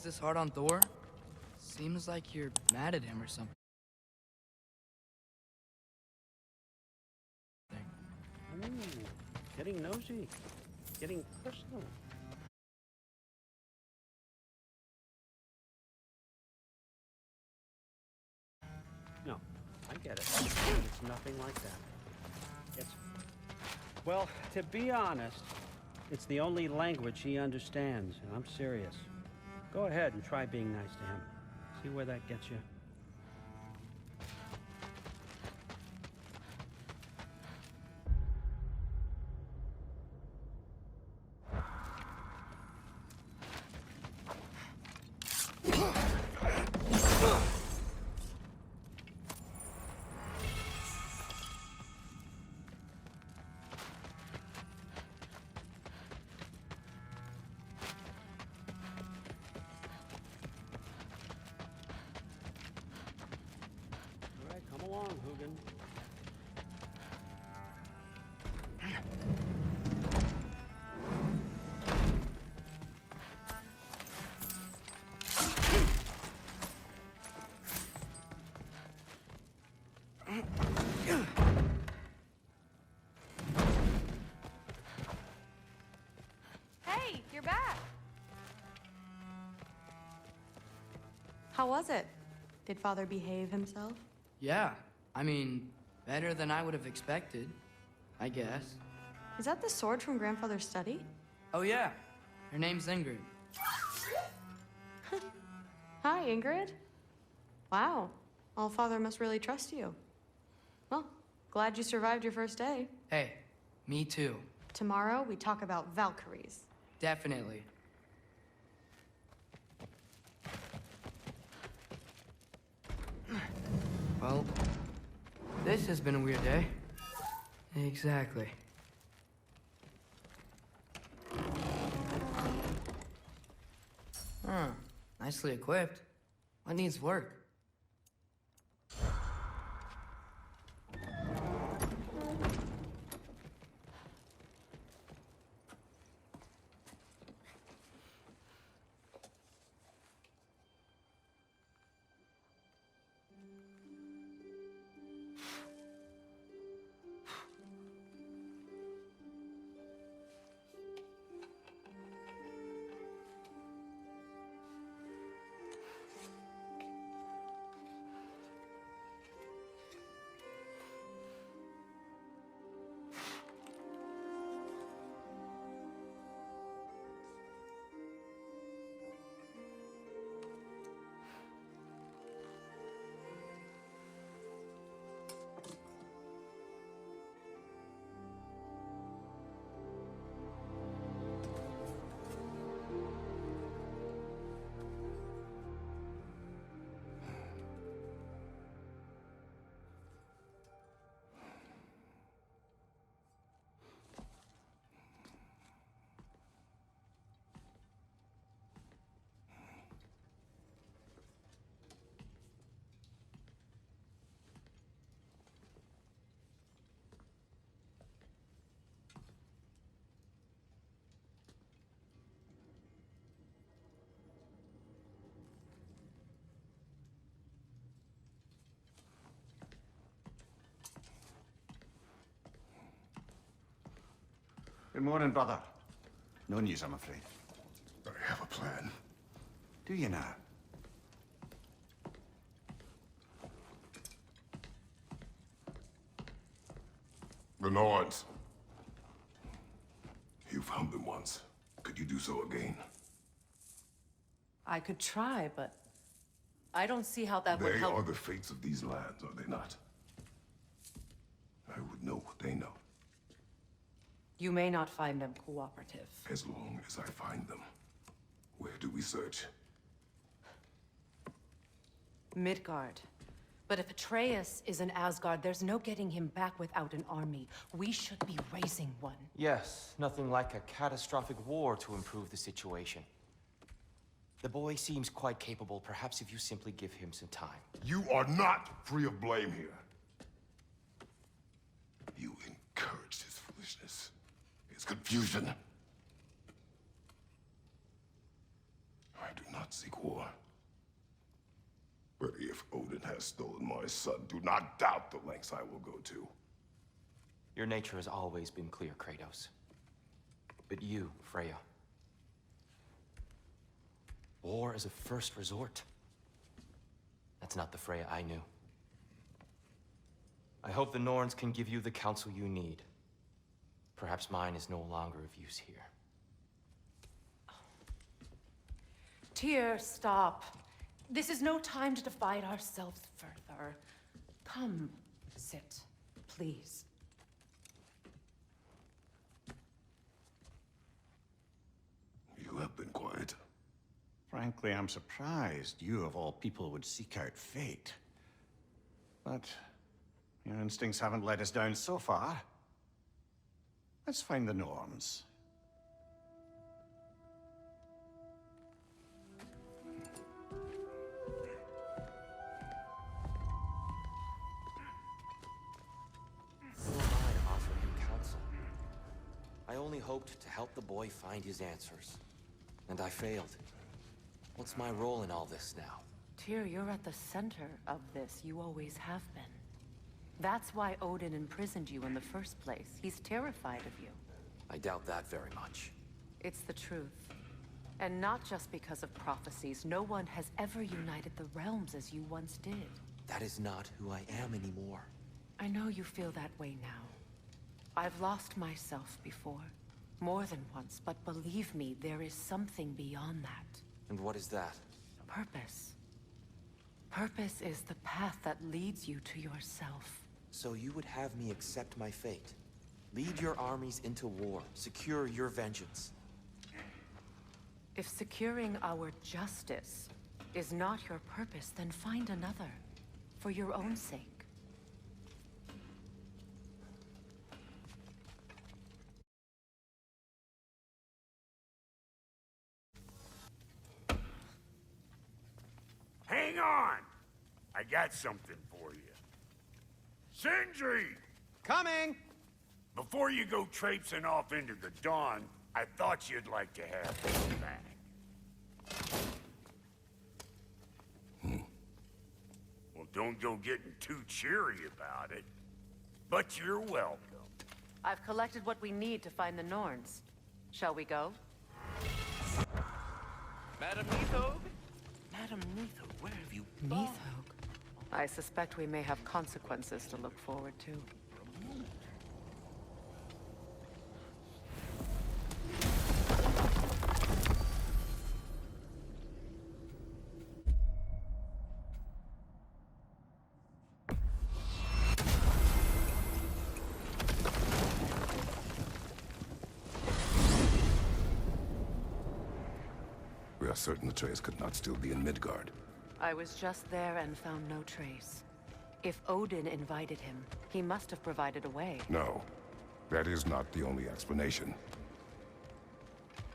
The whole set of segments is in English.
this hard on Thor? Seems like you're mad at him or something. Ooh, getting nosy. Getting personal. No, I get it. It's nothing like that. It's... Well, to be honest, it's the only language he understands, and I'm serious. Go ahead and try being nice to him. See where that gets you. Come along, Hugin. Hey, you're back. How was it? Did Father behave himself? Yeah, I mean, better than I would have expected, I guess. Is that the sword from Grandfather's study? Oh yeah, her name's Ingrid. Hi, Ingrid. Wow, All-Father must really trust you. Well, glad you survived your first day. Hey, me too. Tomorrow, we talk about Valkyries. Definitely. Well, this has been a weird day. Exactly. Huh. Nicely equipped. What needs work? Good morning, brother. No news, I'm afraid. I have a plan. Do you now? The Nords. You found them once. Could you do so again? I could try, but I don't see how that would They help. are the fates of these lands, are they not? I would know what they know. You may not find them cooperative. As long as I find them. Where do we search? Midgard. But if Atreus is in Asgard, there's no getting him back without an army. We should be raising one. Yes, nothing like a catastrophic war to improve the situation. The boy seems quite capable. Perhaps if you simply give him some time. You are not free of blame here. You encouraged his foolishness, his confusion. I do not not seek war. But if Odin has stolen my son, do not doubt the lengths I will go to. Your nature has always been clear, Kratos. But you, Freya. War is a first resort. That's not the Freya I knew. I hope the Norns can give you the counsel you need. Perhaps mine is no longer of use here. Tyr, stop. This is no time to divide ourselves further. Come, sit, please. You have been quiet. Frankly, I'm surprised you, of all people, would seek out fate. But your instincts haven't let us down so far. Let's find the Norns. Who am I to offer him counsel? I only hoped to help the boy find his answers. And I failed. What's my role in all this now? Tyr, you're at the center of this. You always have been. That's why Odin imprisoned you in the first place. He's terrified of you. I doubt that very much. It's the truth. And not just because of prophecies. No one has ever united the realms as you once did. That is not who I am anymore. I know you feel that way now. I've lost myself before. More than once, but believe me, there is something beyond that. And what is that? Purpose. Purpose is the path that leads you to yourself. So you would have me accept my fate? Lead your armies into war, secure your vengeance. If securing our justice is not your purpose, then find another. For your own sake. Hang on! I got something for you. Sindri! Coming! Before you go traipsing off into the dawn, I thought you'd like to have this back. Well, don't go getting too cheery about it. But you're welcome. I've collected what we need to find the Norns. Shall we go? Madam Neathog? Madam Neathog, where have you gone? Neathog. I suspect we may have consequences to look forward to. We are certain Atreus could not still be in Midgard. I was just there and found no trace. If Odin invited him, he must have provided a way. No, that is not the only explanation.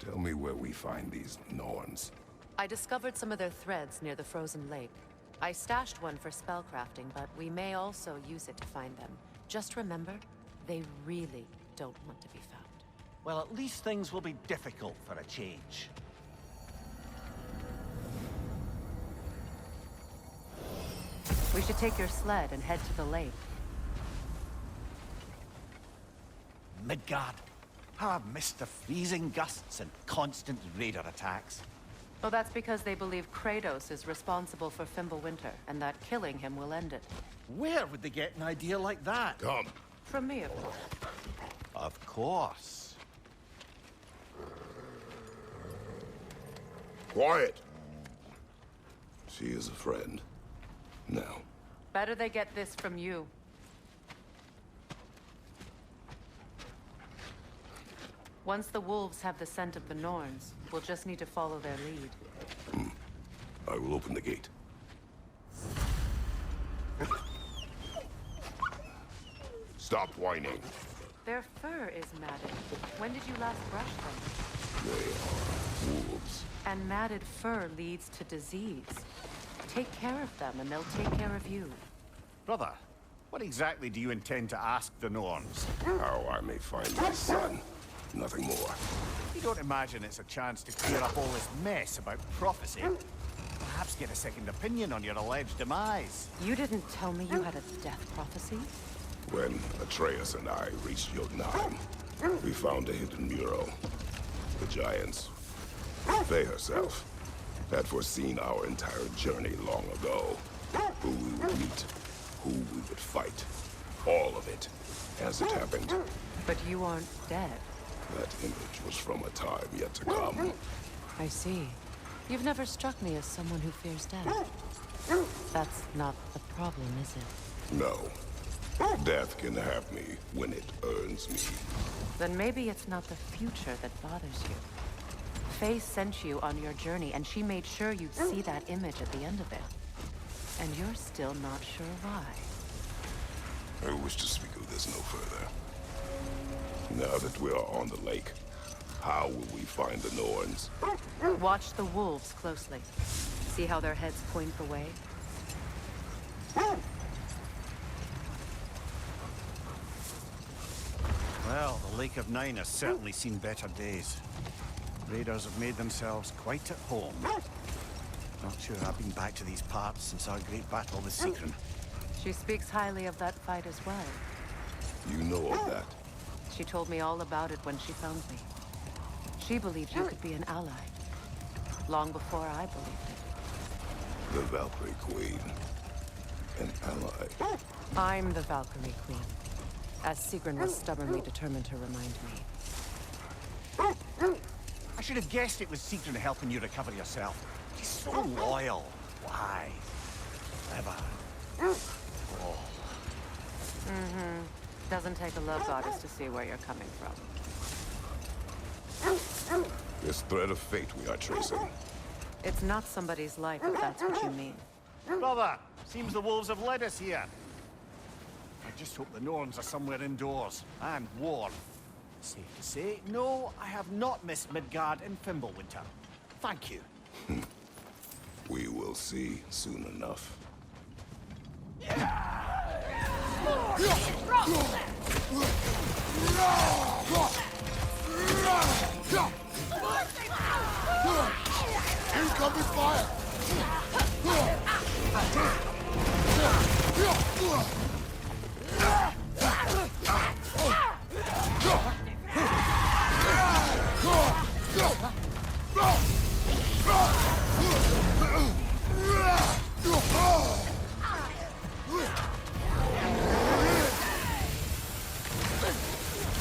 Tell me where we find these Norns. I discovered some of their threads near the frozen lake. I stashed one for spellcrafting, but we may also use it to find them. Just remember, they really don't want to be found. Well, at least things will be difficult for a change. We should take your sled and head to the lake. Midgard. How I've missed the freezing gusts and constant raider attacks. Well, that's because they believe Kratos is responsible for Fimbulwinter, and that killing him will end it. Where would they get an idea like that? Come. From me, of course. Of course. Quiet! She is a friend. Now. Better they get this from you. Once the wolves have the scent of the Norns, we'll just need to follow their lead. I will open the gate. Stop whining. Their fur is matted. When did you last brush them? They are wolves. And matted fur leads to disease. Take care of them, and they'll take care of you. Brother, what exactly do you intend to ask the Norns? How I may find my son. nothing more. You don't imagine it's a chance to clear up all this mess about prophecy? Perhaps get a second opinion on your alleged demise. You didn't tell me you had a death prophecy? When Atreus and I reached Jotunheim, we found a hidden mural. The Giants, Faye herself, had foreseen our entire journey long ago. Who we would meet, who we would fight. All of it, as it happened. But you aren't dead. That image was from a time yet to come. I see. You've never struck me as someone who fears death. That's not the problem, is it? No. Death can have me when it earns me. Then maybe it's not the future that bothers you. Faye sent you on your journey, and she made sure you'd see that image at the end of it. And you're still not sure why. I wish to speak of this no further. Now that we are on the lake, how will we find the Norns? Watch the wolves closely. See how their heads point the way? Well, the Lake of Nine has certainly seen better days. Raiders have made themselves quite at home. Not sure I've been back to these parts since our great battle with Sigrun. She speaks highly of that fight as well. You know of that. She told me all about it when she found me. She believed you could be an ally. Long before I believed it. The Valkyrie Queen. An ally. I'm the Valkyrie Queen. As Sigrun was stubbornly determined to remind me. I should have guessed it was Sigrun helping you recover yourself. She's so loyal. Why? Clever. Oh. Doesn't take a love goddess to see where you're coming from. This thread of fate we are tracing. It's not somebody's life, if that's what you mean. Brother, seems the wolves have led us here. I just hope the Norns are somewhere indoors and warm. Safe to say, no, I have not missed Midgard in Fimbulwinter. Thank you. We will see soon enough. Incoming fire!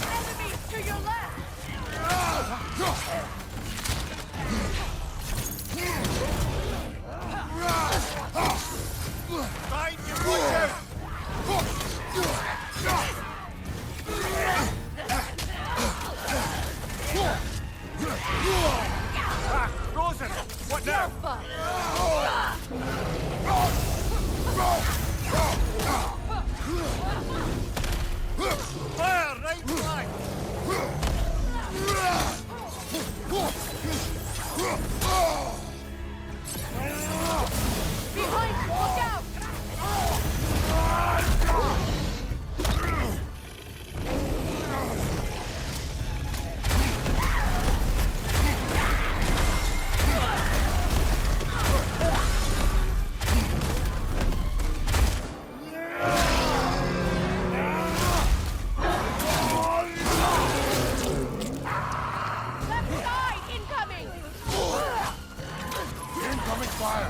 Enemies to your left! Find your butcher! Rosen! What now? Fire! Right flank! Behind! Look out! Left side! Incoming! Incoming fire!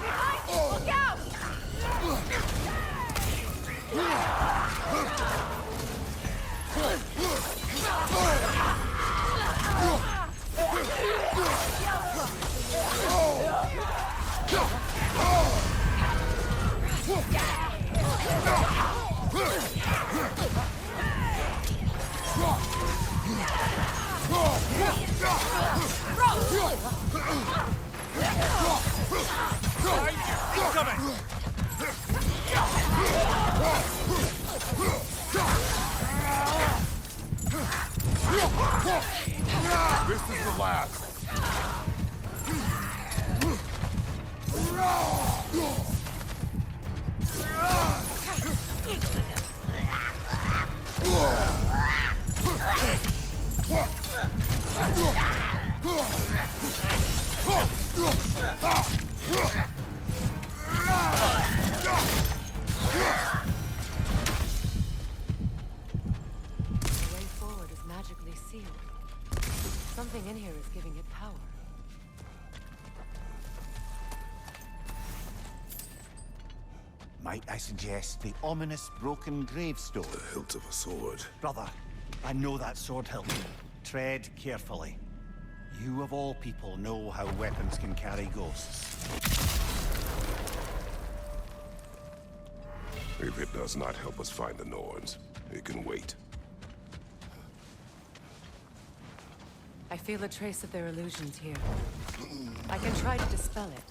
Behind you! Look out! Incoming! Might I suggest the ominous broken gravestone? The hilt of a sword. Brother, I know that sword hilt. Tread carefully. You of all people know how weapons can carry ghosts. If it does not help us find the Norns, it can wait. I feel a trace of their illusions here. I can try to dispel it.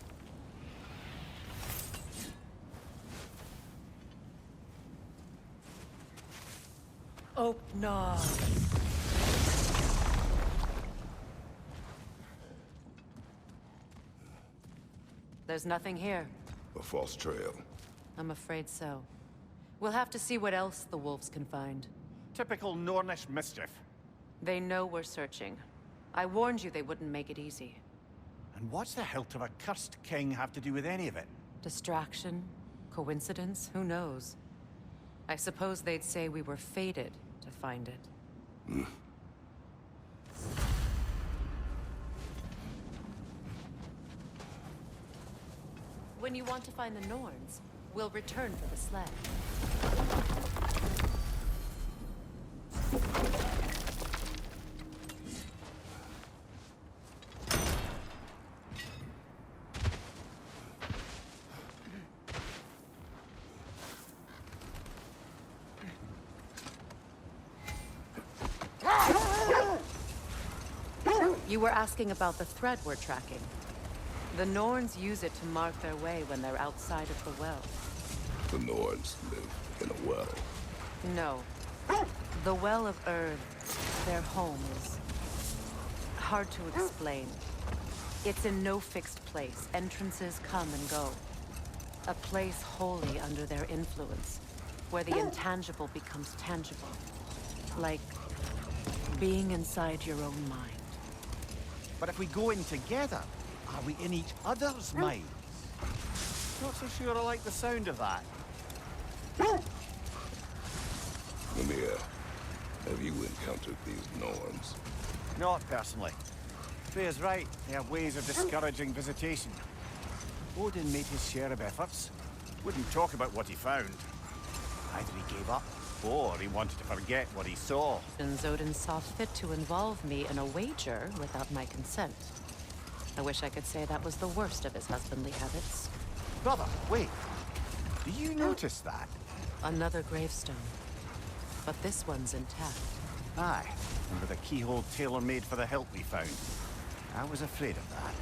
Oh, no. There's nothing here. A false trail. I'm afraid so. We'll have to see what else the wolves can find. Typical Nornish mischief. They know we're searching. I warned you they wouldn't make it easy. And what's the hilt of a cursed king have to do with any of it? Distraction? Coincidence? Who knows? I suppose they'd say we were fated to find it. When you want to find the Norns, we'll return for the sled. You were asking about the thread we're tracking. The Norns use it to mark their way when they're outside of the well. The Norns live in a well. No. The Well of Earth, their home, is hard to explain. It's in no fixed place. Entrances come and go. A place wholly under their influence, where the intangible becomes tangible. Like being inside your own mind. But if we go in together, are we in each other's minds? Not so sure I like the sound of that. Mimir, have you encountered these Norns? Not personally. Freya's right. They have ways of discouraging visitation. Odin made his share of efforts. Wouldn't talk about what he found. Either he gave up, or he wanted to forget what he saw. And Odin saw fit to involve me in a wager without my consent. I wish I could say that was the worst of his husbandly habits. Brother, wait. Do you notice that? Another gravestone. But this one's intact. Aye, and with a keyhole tailor-made for the hilt we found. I was afraid of that.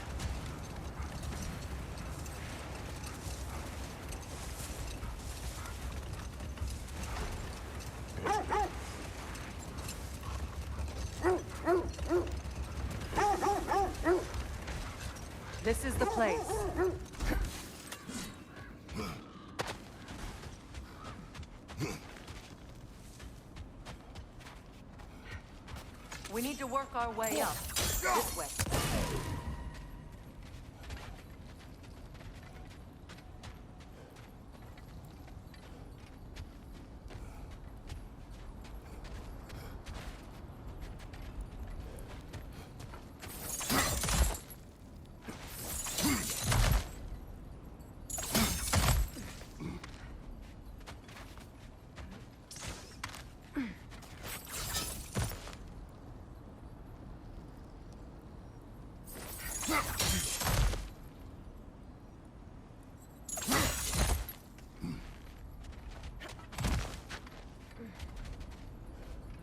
This is the place. We need to work our way up. This way.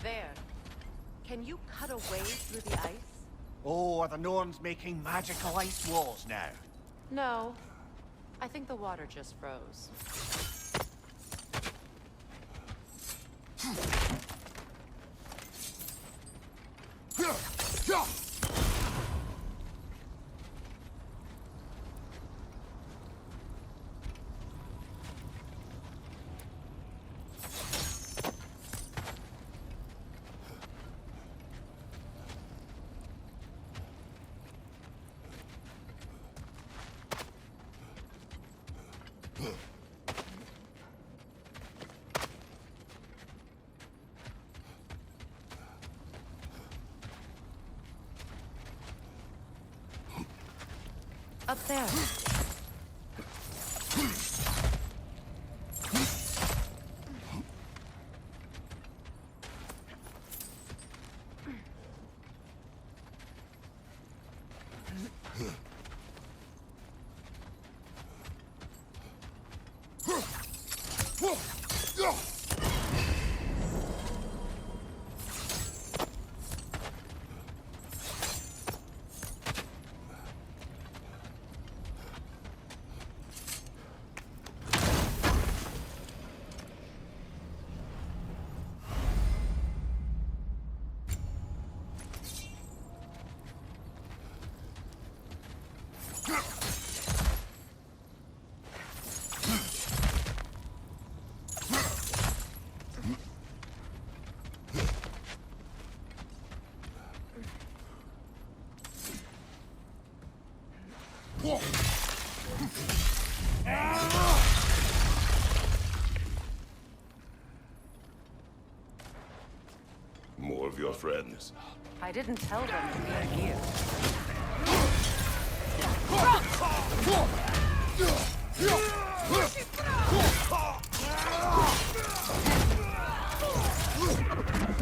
There. Can you cut a way through the ice? Oh, are the Norns making magical ice walls now? No. I think the water just froze. Up there. More of your friends. I didn't tell them we were here.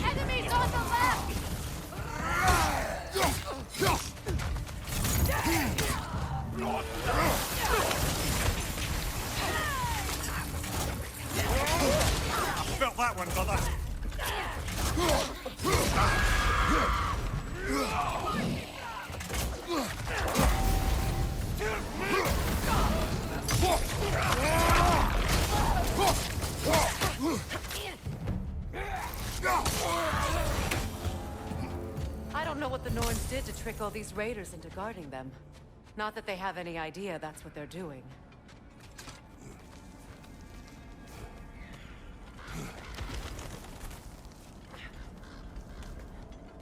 Enemies on the left! Felt that one, brother. I don't know what the Norns did to trick all these raiders into guarding them. Not that they have any idea that's what they're doing.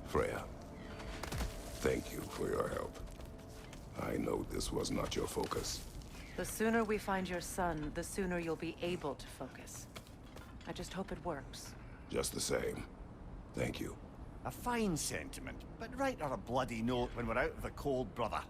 Freya, thank you for your help. I know this was not your focus. The sooner we find your son, the sooner you'll be able to focus. I just hope it works. Just the same, thank you. A fine sentiment, but write her a bloody note when we're out of the cold, brother.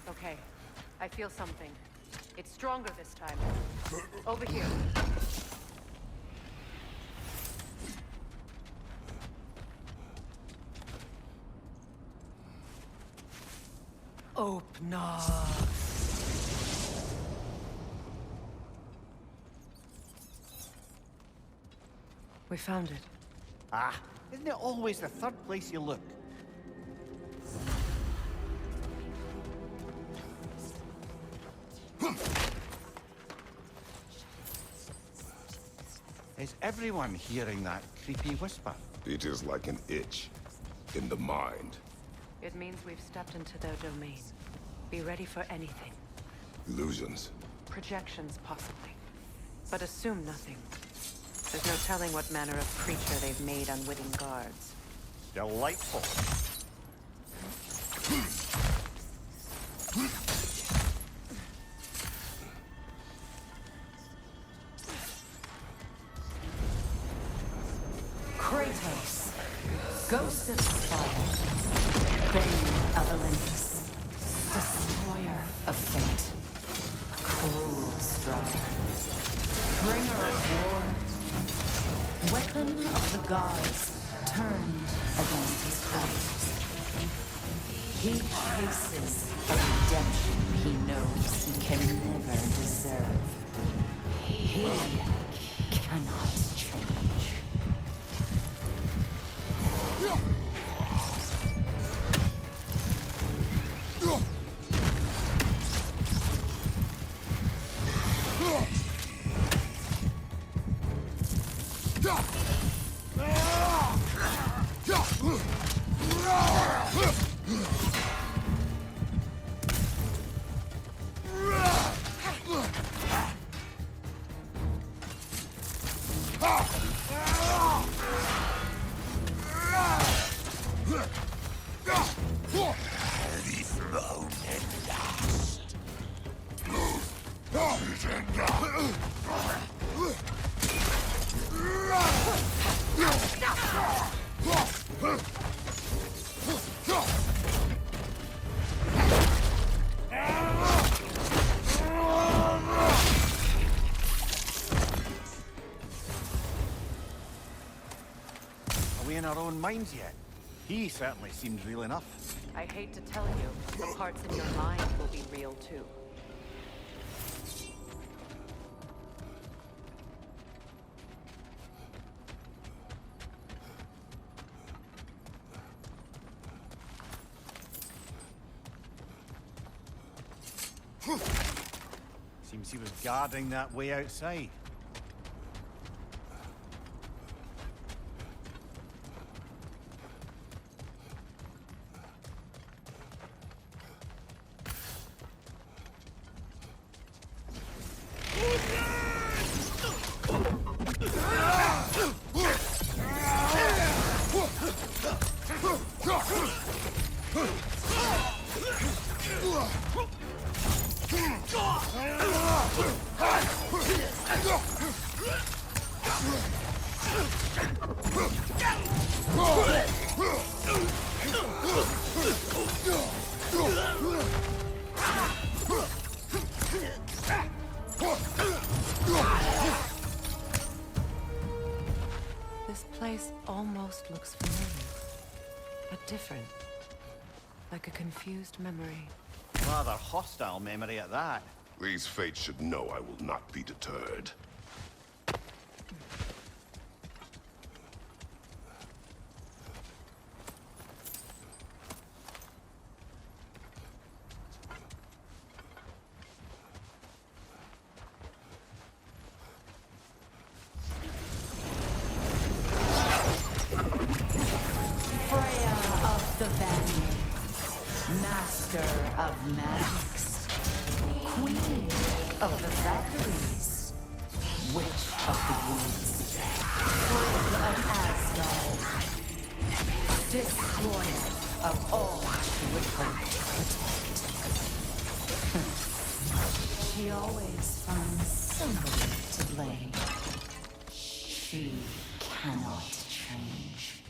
Okay, I feel something. It's stronger this time. Over here. Open up. We found it. Ah, isn't it always the third place you look? Is everyone hearing that creepy whisper? It is like an itch in the mind. It means we've stepped into their domain. Be ready for anything. Illusions. Projections, possibly. But assume nothing. There's no telling what manner of creature they've made unwitting guards. Delightful. Ghost of fire, bane of Olympus, destroyer of fate, cruel strider, bringer of war, weapon of the gods turned against his foes. He chases a redemption he knows he can never deserve. He cannot change. Are we in our own minds yet? He certainly seems real enough. I hate to tell you, the parts in your mind will be real too. Seems he was guarding that way outside. This place almost looks familiar, but different. Like a confused memory. Rather hostile memory at that. These fates should know I will not be deterred. The Vanir, master of magics, queen of the Valkyries, witch of the woods, queen of Asgard, destroyer of all she would hope to protect. She always finds somebody to blame. She cannot change.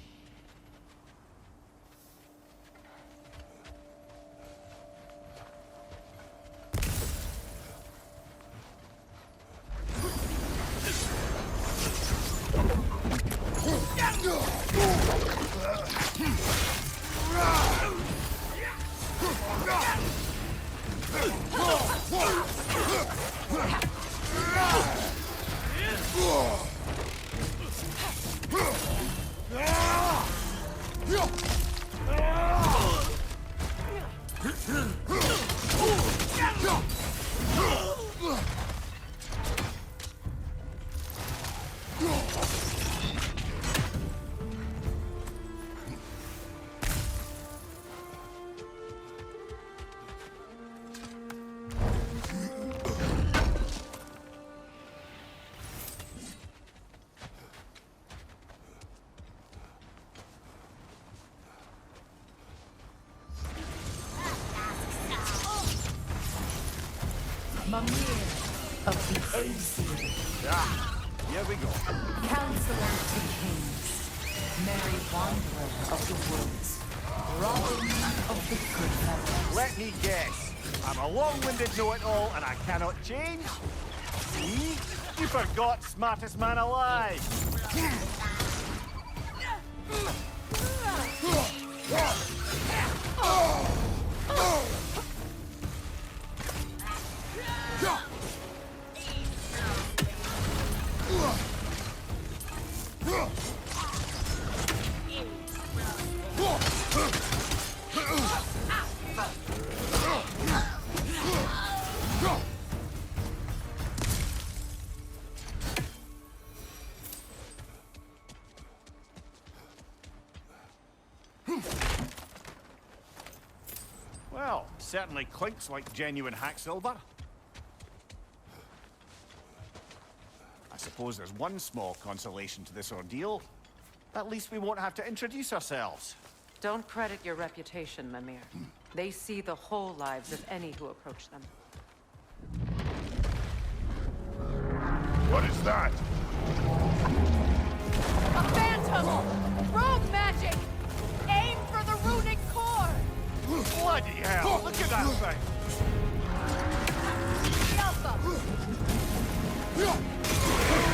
Mimir of the Aesir. Here we go. Counselor to kings. Merry wanderer of the woods, robin of the good fellows. Let me guess. I'm a long-winded know-it-all and I cannot change? See? You forgot smartest man alive. Well, certainly clinks like genuine hack silver. I suppose there's one small consolation to this ordeal. At least we won't have to introduce ourselves. Don't credit your reputation, Mimir. They see the whole lives of any who approach them. What is that? A phantom! Rogue magic! Aim for the runic core! Bloody hell! Look at that thing! The Alpha!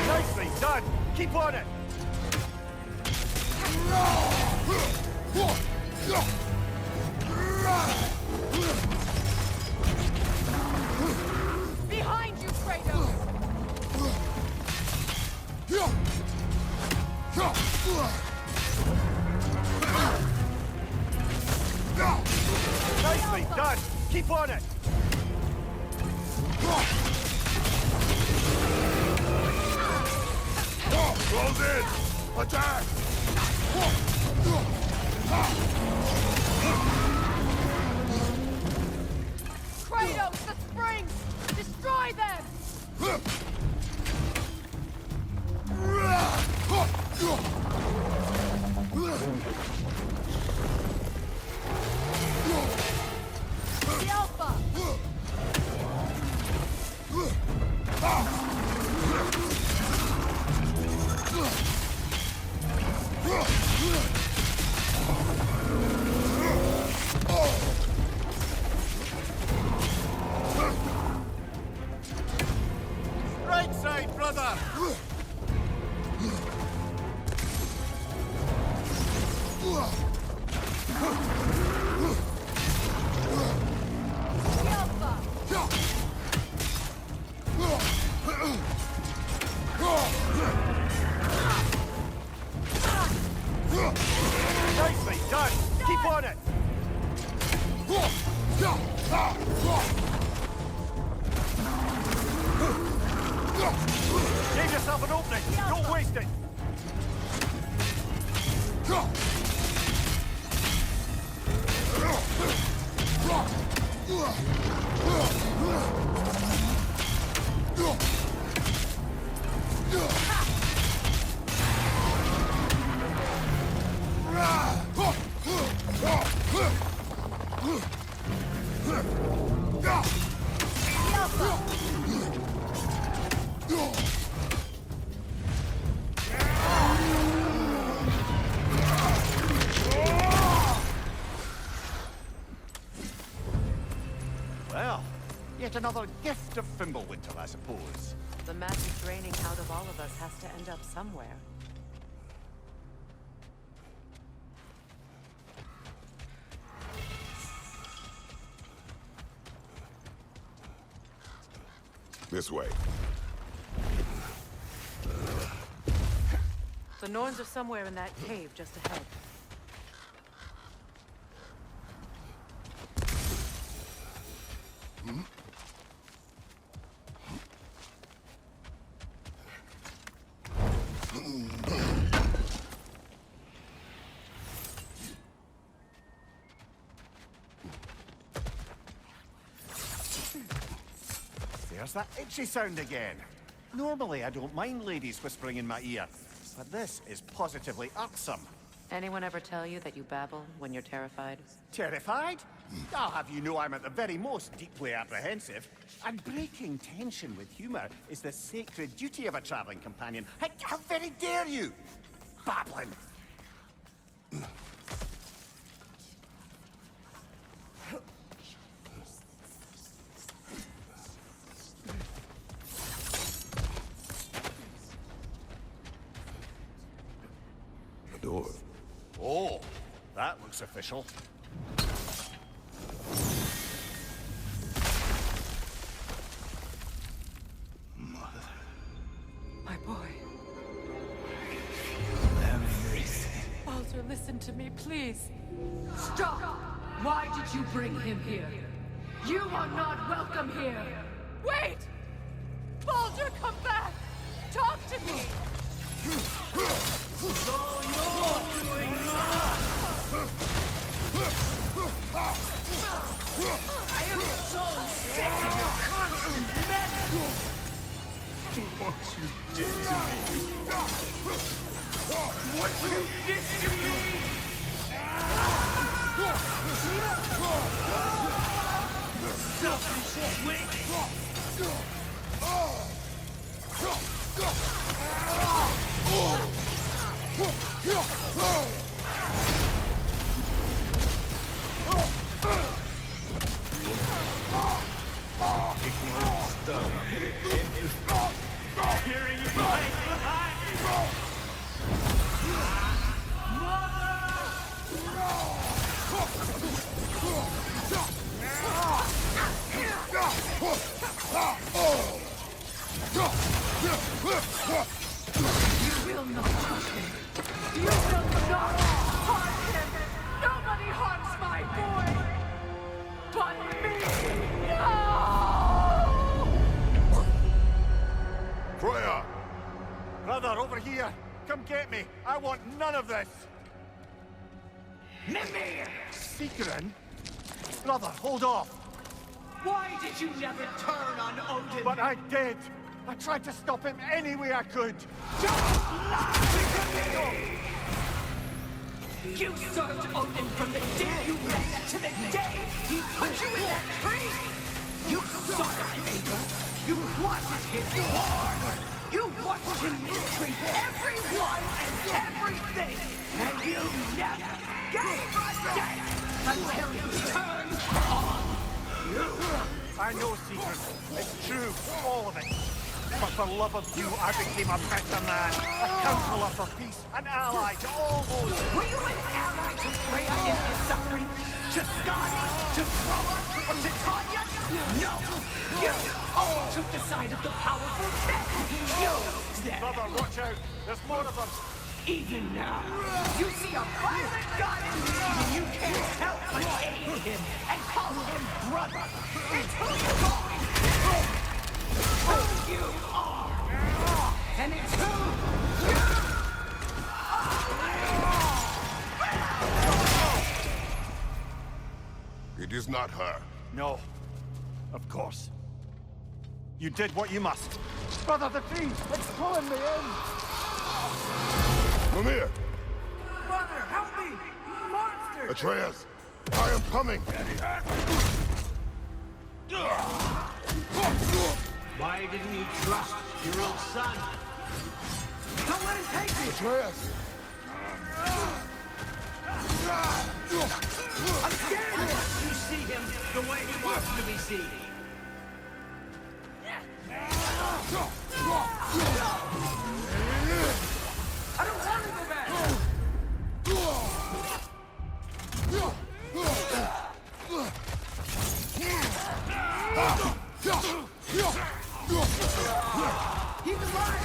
Nicely done! Keep on it! Behind you, Kratos! Nicely done! Keep on it! Close in! Attack! Kratos, the springs! Destroy them! The Alpha! Right side, brother! The Alpha! Nicely done! Keep on it! Give yourself an opening! Don't waste it! Well, yet another gift of Fimbulwinter, I suppose. The magic draining out of all of us has to end up somewhere. This way. The Norns are somewhere in that cave just ahead. There's that itchy sound again. Normally, I don't mind ladies whispering in my ear, but this is positively irksome. Anyone ever tell you that you babble when you're terrified? Terrified? I'll have you know I'm at the very most deeply apprehensive. And breaking tension with humor is the sacred duty of a traveling companion. How very dare you? Babbling! The door. Oh, that looks official. My boy. Baldur, listen to me, please. Stop! Why did you bring him here? You are not welcome here! Wait! Baldur, come back! Talk to me! I am so sick of your constant meddling! What you did to me. What you did to me! Selfish witch! Hearing you behind You will not touch him! You will not harm him! Nobody harms my boy! But me! No! Freya! Brother, over here! Come get me! I want none of this! Mimir! Seekerin? Brother, hold off! Why did you never turn on Odin? But I did! I tried to stop him any way I could! Don't lie to me! You served Odin from the day you met to the day he put you in that tree! You saw his anger! You wanted his war! You watched him mistreat everyone and everything! And you never gave a damn until he turned on you! I know, Seeker. It's true, all of it. But for love of you, I became a better man. A counselor for peace, an ally to all those... Were you an ally to Freya in his suffering? To Skadi? To Froa? Or to Tanya? No! You all took the side of the powerful men! You, then! Brother, watch out! There's more of them! Even now, you see a violent god in need and you can't help but aid him and call him brother! It's who you are! Who you are! And it's who you are! It is not her. No. Of course. You did what you must. Brother, the tree! It's pulling me in! Mimir! Brother, help me! Monster! Atreus! I am coming! Why didn't you trust your own son? Don't let him take me! Atreus! I'm scared of him! You see him the way he wants to be seen. I don't want to go back! He's alive!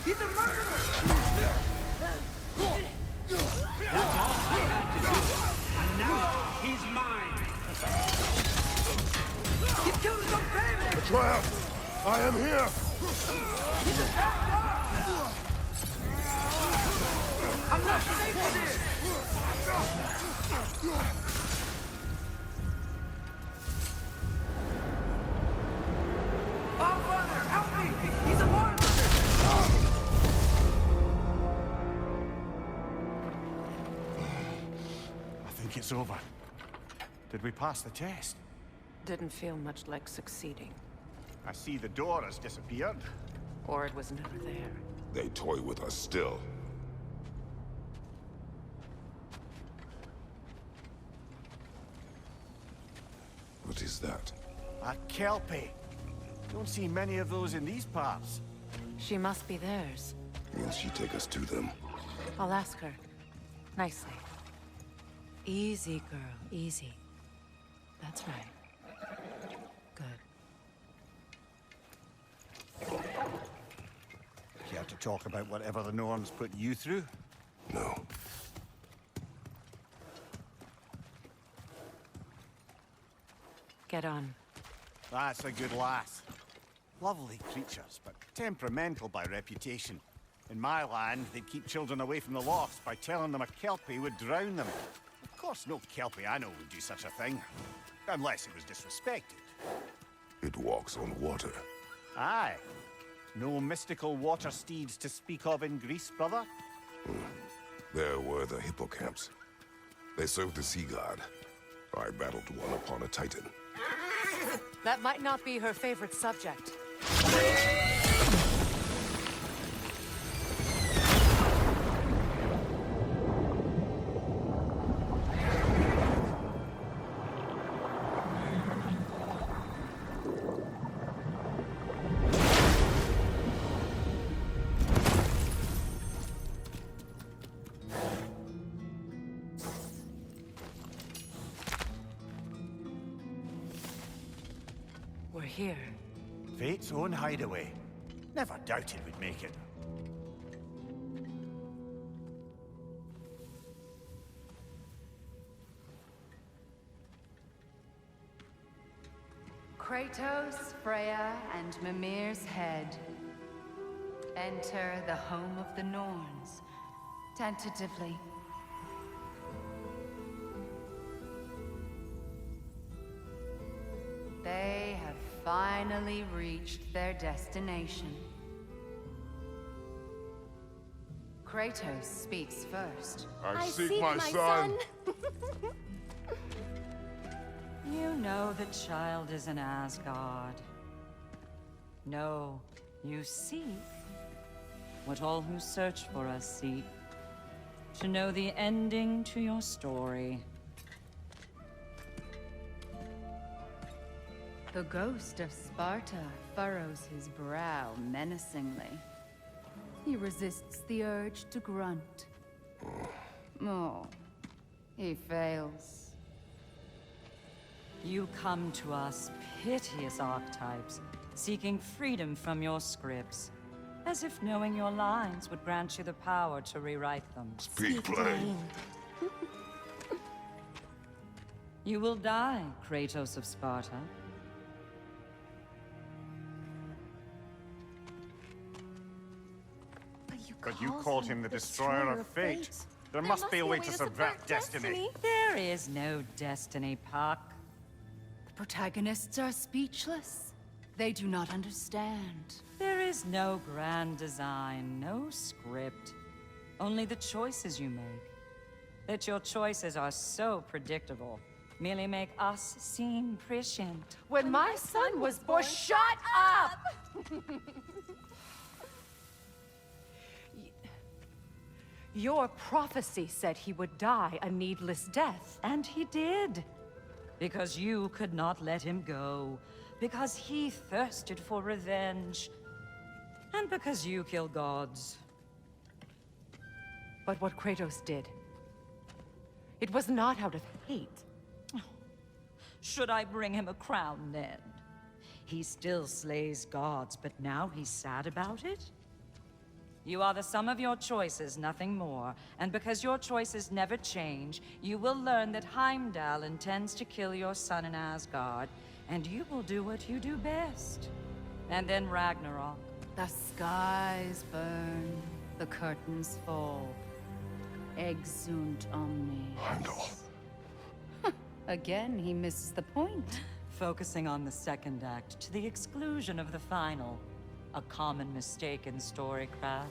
He's a murderer! That's all I had to do. And now he's mine. He killed his own family! Atreus! I am here! He's a bad guy! I'm not safe for this! Oh, brother, help me! He's a monster! I think it's over. Did we pass the test? Didn't feel much like succeeding. I see the door has disappeared. Or it was never there. They toy with us still. What is that? A kelpie. Don't see many of those in these parts. She must be theirs. Will she take us to them? I'll ask her. Nicely. Easy, girl. Easy. That's right. Good. Care to talk about whatever the Norns put you through? No. Get on. That's a good lass. Lovely creatures, but temperamental by reputation. In my land, they'd keep children away from the lofts by telling them a kelpie would drown them. Of course, no kelpie I know would do such a thing. Unless it was disrespected. It walks on water. Aye. No mystical water steeds to speak of in Greece, brother? There were the hippocamps. They served the sea god. I battled one upon a titan. That might not be her favorite subject. We're here. Fate's own hideaway. Never doubted we'd make it. Kratos, Freya, and Mimir's head. Enter the home of the Norns. Tentatively. They have finally reached their destination. Kratos speaks first. I seek my son. You know the child is in Asgard. No, you seek what all who search for us seek. To know the ending to your story. The ghost of Sparta furrows his brow menacingly. He resists the urge to grunt. Oh, he fails. You come to us, piteous archetypes, seeking freedom from your scripts. As if knowing your lines would grant you the power to rewrite them. Speak plain. You will die, Kratos of Sparta. But you called him the destroyer of fate. There must be a way to subvert destiny. There is no destiny, Puck. The protagonists are speechless. They do not understand. There is no grand design, no script. Only the choices you make. That your choices are so predictable merely make us seem prescient. When my son was born, shut up! Your prophecy said he would die a needless death. And he did. Because you could not let him go. Because he thirsted for revenge. And because you kill gods. But what Kratos did, it was not out of hate. Should I bring him a crown then? He still slays gods, but now he's sad about it? You are the sum of your choices, nothing more. And because your choices never change, you will learn that Heimdall intends to kill your son in Asgard, and you will do what you do best. And then Ragnarok. The skies burn, the curtains fall. Exunt omnes. Heimdall. Again, he misses the point. Focusing on the second act to the exclusion of the final. A common mistake in storycraft.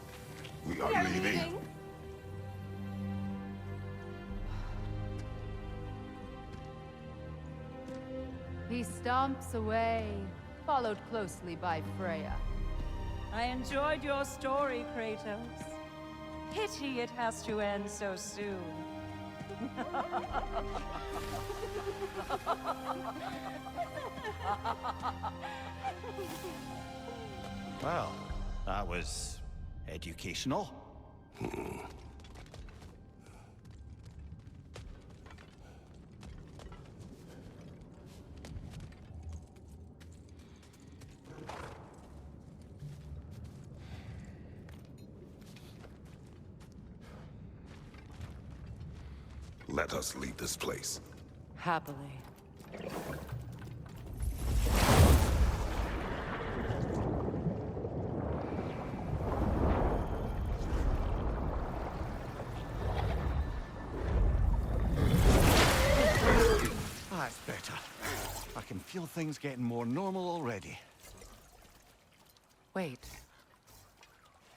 We are leaving. He stomps away, followed closely by Freya. I enjoyed your story, Kratos. Pity it has to end so soon. Well, that was educational. Let us leave this place. Happily. That's better. I can feel things getting more normal already. Wait.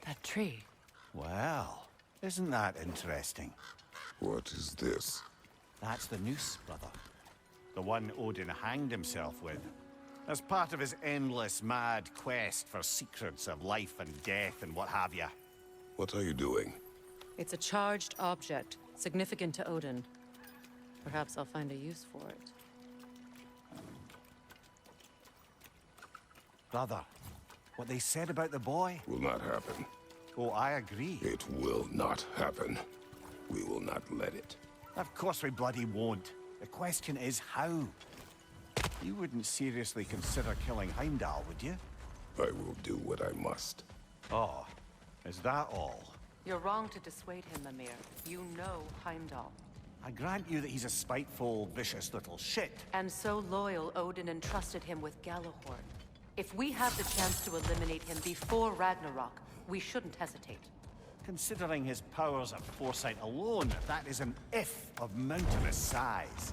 That tree. Well, isn't that interesting? What is this? That's the noose, brother. The one Odin hanged himself with. As part of his endless, mad quest for secrets of life and death and what have you. What are you doing? It's a charged object, significant to Odin. Perhaps I'll find a use for it. Brother, what they said about the boy? Will not happen. Oh, I agree. It will not happen. We will not let it. Of course we bloody won't. The question is how. You wouldn't seriously consider killing Heimdall, would you? I will do what I must. Oh, is that all? You're wrong to dissuade him, Mimir. You know Heimdall. I grant you that he's a spiteful, vicious little shit. And so loyal, Odin entrusted him with Gjallarhorn. If we have the chance to eliminate him before Ragnarok, we shouldn't hesitate. Considering his powers of foresight alone, that is an if of mountainous size.